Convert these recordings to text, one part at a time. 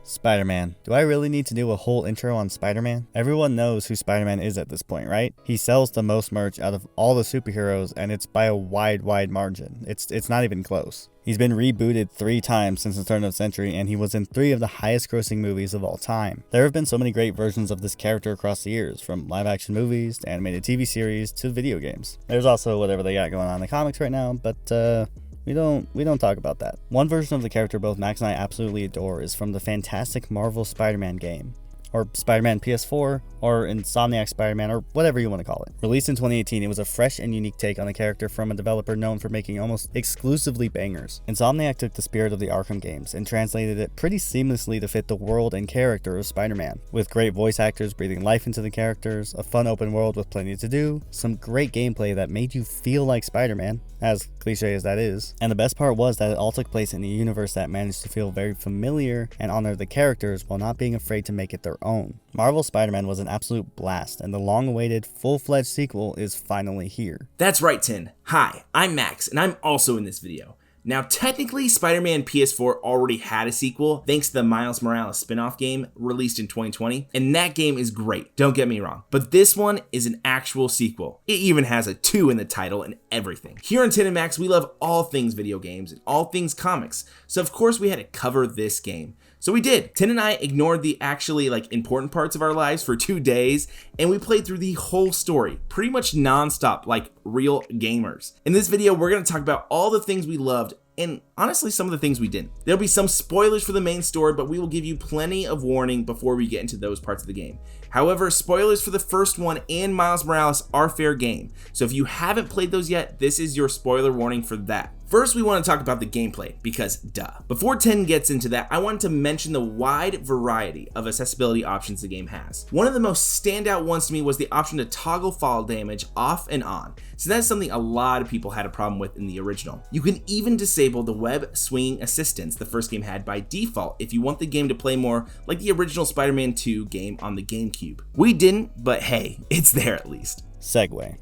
Spider-Man. Do I really need to do a whole intro on Spider-Man? Everyone knows who Spider-Man is at this point, right? He sells the most merch out of all the superheroes, and it's by a wide margin. It's not even close. He's been rebooted 3 times since the turn of the century, and he was in 3 of the highest grossing movies of all time. There have been so many great versions of this character across the years, from live action movies to animated TV series to video games. There's also whatever they got going on in the comics right now, but we don't talk about that. One version of the character both Max and I absolutely adore is from the fantastic Marvel Spider-Man game, or Spider-Man PS4, or Insomniac Spider-Man, or whatever you want to call it. Released in 2018, it was a fresh and unique take on the character from a developer known for making almost exclusively bangers. Insomniac took the spirit of the Arkham games and translated it pretty seamlessly to fit the world and character of Spider-Man, with great voice actors breathing life into the characters, a fun open world with plenty to do, some great gameplay that made you feel like Spider-Man, as cliche as that is, and the best part was that it all took place in a universe that managed to feel very familiar and honor the characters while not being afraid to make it their own. Marvel Spider-Man was an absolute blast, and the long-awaited, full-fledged sequel is finally here. That's right, Tin. Hi, I'm Max, and I'm also in this video. Now, technically, Spider-Man PS4 already had a sequel thanks to the Miles Morales spin-off game released in 2020, and that game is great, don't get me wrong. But this one is an actual sequel. It even has a 2 in the title and everything. Here on Tin and Maxx, we love all things video games and all things comics, so of course we had to cover this game. So we did. Tin and I ignored the actually important parts of our lives for 2 days, and we played through the whole story, pretty much non-stop like real gamers. In this video, we're going to talk about all the things we loved and honestly some of the things we didn't. There'll be some spoilers for the main story, but we will give you plenty of warning before we get into those parts of the game. However, spoilers for the first one and Miles Morales are fair game, so if you haven't played those yet, this is your spoiler warning for that. First, we want to talk about the gameplay, because duh. Before Tin gets into that, I wanted to mention the wide variety of accessibility options the game has. One of the most standout ones to me was the option to toggle fall damage off and on, so that's something a lot of people had a problem with in the original. You can even disable the web swinging assistance the first game had by default if you want the game to play more like the original Spider-Man 2 game on the GameCube. We didn't, but hey, it's there at least. Segue.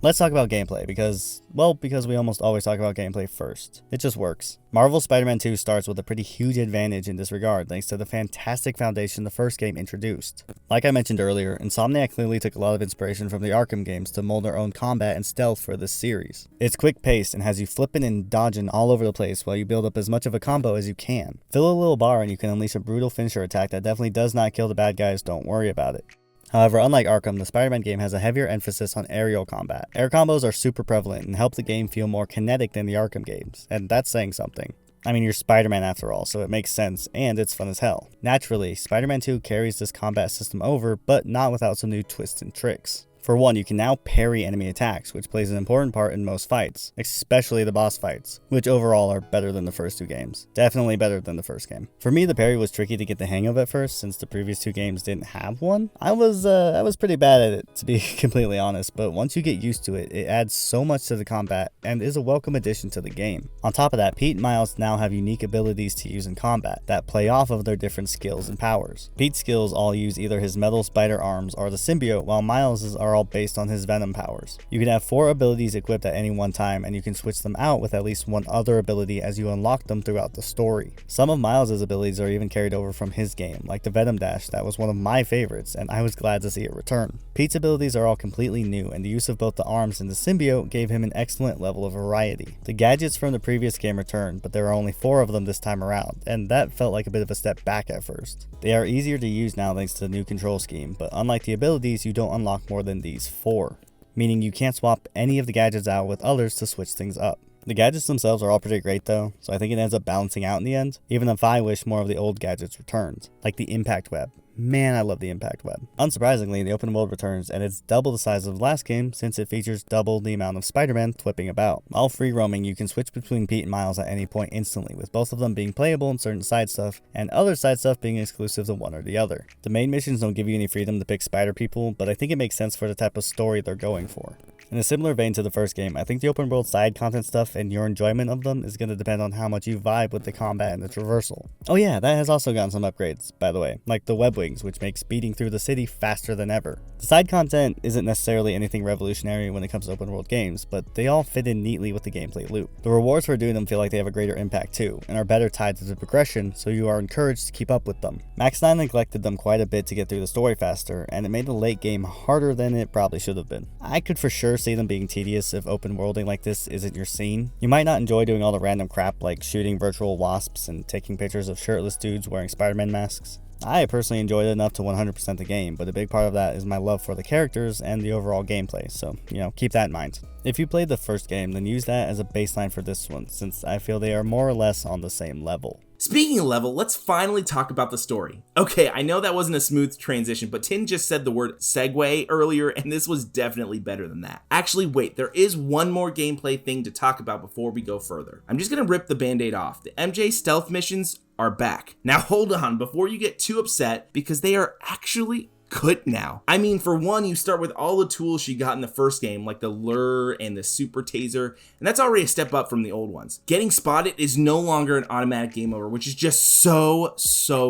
Let's talk about gameplay because we almost always talk about gameplay first. It just works. Marvel Spider-Man 2 starts with a pretty huge advantage in this regard thanks to the fantastic foundation the first game introduced. Like I mentioned earlier, Insomniac clearly took a lot of inspiration from the Arkham games to mold their own combat and stealth for this series. It's quick-paced and has you flipping and dodging all over the place while you build up as much of a combo as you can. Fill a little bar and you can unleash a brutal finisher attack that definitely does not kill the bad guys, don't worry about it. However, unlike Arkham, the Spider-Man game has a heavier emphasis on aerial combat. Air combos are super prevalent and help the game feel more kinetic than the Arkham games, and that's saying something. I mean, you're Spider-Man after all, so it makes sense, and it's fun as hell. Naturally, Spider-Man 2 carries this combat system over, but not without some new twists and tricks. For one, you can now parry enemy attacks, which plays an important part in most fights, especially the boss fights, which overall are better than the first 2 games. Definitely better than the first game. For me, the parry was tricky to get the hang of at first, since the previous 2 games didn't have one. I was pretty bad at it, to be completely honest, but once you get used to it, it adds so much to the combat and is a welcome addition to the game. On top of that, Pete and Miles now have unique abilities to use in combat that play off of their different skills and powers. Pete's skills all use either his metal spider arms or the symbiote, while Miles's are all based on his venom powers. You can have 4 abilities equipped at any one time, and you can switch them out with at least one other ability as you unlock them throughout the story. Some of Miles's abilities are even carried over from his game, like the Venom Dash that was one of my favorites, and I was glad to see it return. Pete's abilities are all completely new, and the use of both the arms and the symbiote gave him an excellent level of variety. The gadgets from the previous game returned, but there are only 4 of them this time around, and that felt like a bit of a step back at first. They are easier to use now thanks to the new control scheme, but unlike the abilities, you don't unlock more than these 4, meaning you can't swap any of the gadgets out with others to switch things up. The gadgets themselves are all pretty great though, so I think it ends up balancing out in the end, even if I wish more of the old gadgets returned, like the impact web. Man, I love the impact web. Unsurprisingly, the open world returns, and it's double the size of the last game since it features double the amount of Spider-Man flipping about. While free roaming, you can switch between Pete and Miles at any point instantly, with both of them being playable in certain side stuff, and other side stuff being exclusive to one or the other. The main missions don't give you any freedom to pick spider people, but I think it makes sense for the type of story they're going for. In a similar vein to the first game, I think the open world side content stuff and your enjoyment of them is going to depend on how much you vibe with the combat and the traversal. Oh yeah, that has also gotten some upgrades, by the way, like the web wings, which make speeding through the city faster than ever. The side content isn't necessarily anything revolutionary when it comes to open world games, but they all fit in neatly with the gameplay loop. The rewards for doing them feel like they have a greater impact too, and are better tied to the progression, so you are encouraged to keep up with them. Max and I neglected them quite a bit to get through the story faster, and it made the late game harder than it probably should have been. I could for sure see them being tedious if open worlding like this isn't your scene. You might not enjoy doing all the random crap like shooting virtual wasps and taking pictures of shirtless dudes wearing Spider-Man masks. I personally enjoyed it enough to 100% the game, but a big part of that is my love for the characters and the overall gameplay, so, keep that in mind. If you played the first game, then use that as a baseline for this one, since I feel they are more or less on the same level. Speaking of level, let's finally talk about the story. Okay, I know that wasn't a smooth transition, but Tin just said the word segue earlier, and this was definitely better than that. Actually, wait, there is one more gameplay thing to talk about before we go further. I'm just gonna rip the band-aid off. The MJ stealth missions are back. Now hold on, before you get too upset, because they are actually good now. I mean, for one, you start with all the tools she got in the first game, like the lure and the super taser, and that's already a step up from the old ones. Getting spotted is no longer an automatic game over, which is just so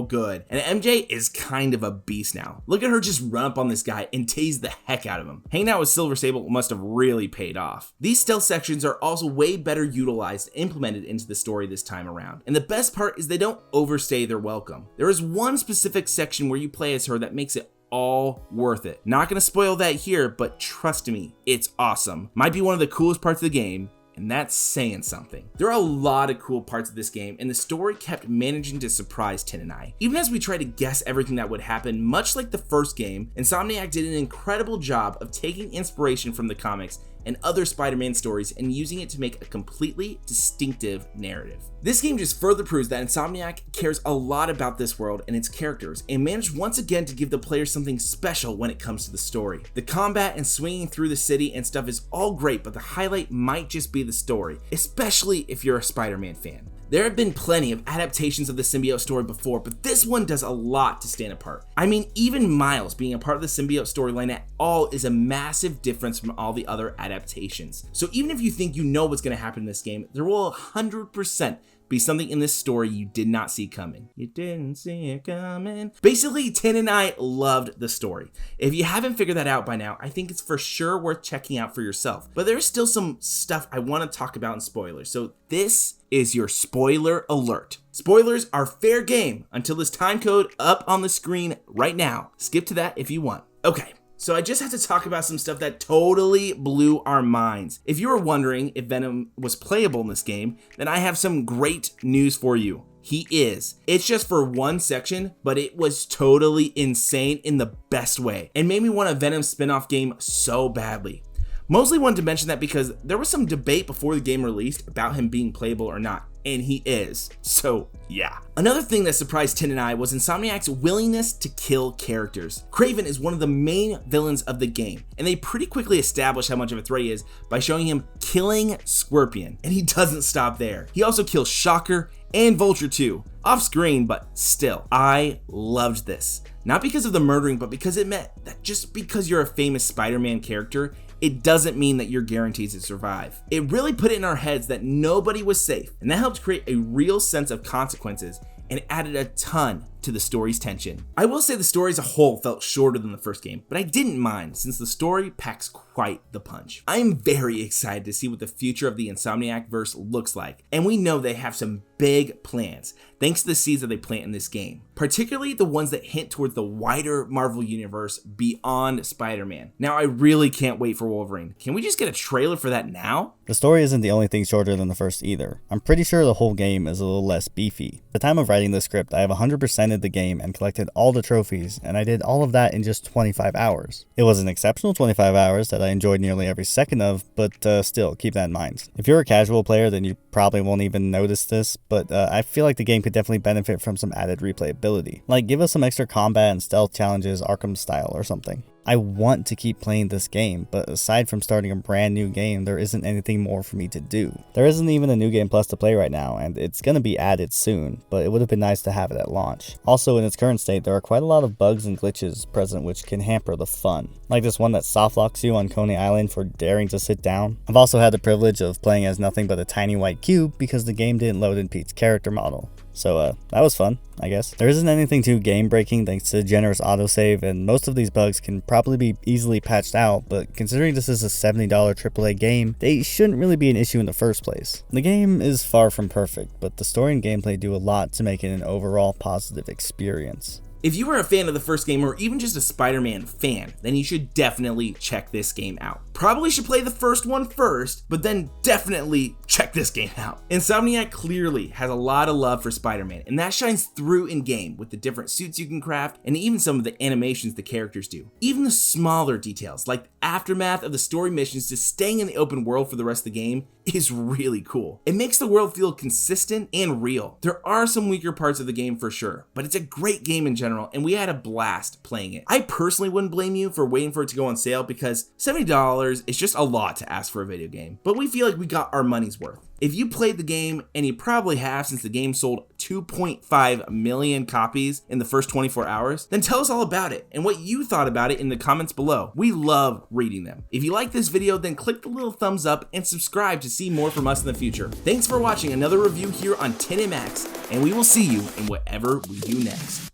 good. And MJ is kind of a beast now. Look at her just run up on this guy and tase the heck out of him. Hanging out with Silver Sable must have really paid off. These stealth sections are also way better utilized and implemented into the story this time around. And the best part is they don't overstay their welcome. There is one specific section where you play as her that makes it all worth it. Not gonna spoil that here, but trust me, it's awesome. Might be one of the coolest parts of the game, and that's saying something. There are a lot of cool parts of this game, and the story kept managing to surprise Tin and I. Even as we tried to guess everything that would happen, much like the first game, Insomniac did an incredible job of taking inspiration from the comics and other Spider-Man stories and using it to make a completely distinctive narrative. This game just further proves that Insomniac cares a lot about this world and its characters, and managed once again to give the player something special when it comes to the story. The combat and swinging through the city and stuff is all great, but the highlight might just be the story, especially if you're a Spider-Man fan. There have been plenty of adaptations of the symbiote story before, but this one does a lot to stand apart. I mean, even Miles being a part of the symbiote storyline at all is a massive difference from all the other adaptations. So even if you think you know what's going to happen in this game, there will 100% be something in this story you did not see coming. You didn't see it coming. Basically, Tin and I loved the story. If you haven't figured that out by now, I think it's for sure worth checking out for yourself. But there's still some stuff I want to talk about in spoilers, so this is your spoiler alert. Spoilers are fair game until this time code up on the screen right now. Skip to that if you want. Okay. So I just have to talk about some stuff that totally blew our minds. If you were wondering if Venom was playable in this game, then I have some great news for you. He is. It's just for one section, but it was totally insane in the best way and made me want a Venom spin-off game so badly. Mostly wanted to mention that because there was some debate before the game released about him being playable or not, and he is. So yeah. Another thing that surprised Tin and I was Insomniac's willingness to kill characters. Kraven is one of the main villains of the game, and they pretty quickly established how much of a threat he is by showing him killing Scorpion, and he doesn't stop there. He also kills Shocker and Vulture too, off screen, but still. I loved this. Not because of the murdering, but because it meant that just because you're a famous Spider-Man character, it doesn't mean that you're guaranteed to survive. It really put it in our heads that nobody was safe, and that helped create a real sense of consequences and added a ton to the story's tension. I will say the story as a whole felt shorter than the first game, but I didn't mind since the story packs quite the punch. I am very excited to see what the future of the Insomniac verse looks like, and we know they have some big plans thanks to the seeds that they plant in this game, particularly the ones that hint towards the wider Marvel universe beyond Spider-Man. Now I really can't wait for Wolverine. Can we just get a trailer for that now? The story isn't the only thing shorter than the first either. I'm pretty sure the whole game is a little less beefy. At the time of writing the script, I have 100%ed the game and collected all the trophies, and I did all of that in just 25 hours. It was an exceptional 25 hours that I enjoyed nearly every second of, but still, keep that in mind. If you're a casual player, then you probably won't even notice this, but I feel like the game could definitely benefit from some added replayability. Like, give us some extra combat and stealth challenges Arkham style or something. I want to keep playing this game, but aside from starting a brand new game, there isn't anything more for me to do. There isn't even a New Game Plus to play right now, and it's going to be added soon, but it would have been nice to have it at launch. Also, in its current state, there are quite a lot of bugs and glitches present which can hamper the fun. Like this one that soft locks you on Coney Island for daring to sit down. I've also had the privilege of playing as nothing but a tiny white cube because the game didn't load in Pete's character model. So that was fun, I guess. There isn't anything too game breaking thanks to generous autosave, and most of these bugs can probably be easily patched out, but considering this is a $70 AAA game, they shouldn't really be an issue in the first place. The game is far from perfect, but the story and gameplay do a lot to make it an overall positive experience. If you were a fan of the first game or even just a Spider-Man fan, then you should definitely check this game out. Probably should play the first one first, but then definitely check this game out. Insomniac clearly has a lot of love for Spider-Man, and that shines through in game with the different suits you can craft and even some of the animations the characters do. Even the smaller details, like the aftermath of the story missions to staying in the open world for the rest of the game, is really cool. It makes the world feel consistent and real. There are some weaker parts of the game for sure, but it's a great game in general, and we had a blast playing it. I personally wouldn't blame you for waiting for it to go on sale because $70 is just a lot to ask for a video game, but we feel like we got our money's worth. If you played the game, and you probably have since the game sold 2.5 million copies in the first 24 hours, then tell us all about it and what you thought about it in the comments below. We love reading them. If you like this video, then click the little thumbs up and subscribe to see more from us in the future. Thanks for watching another review here on Tin and Maxx, and we will see you in whatever we do next.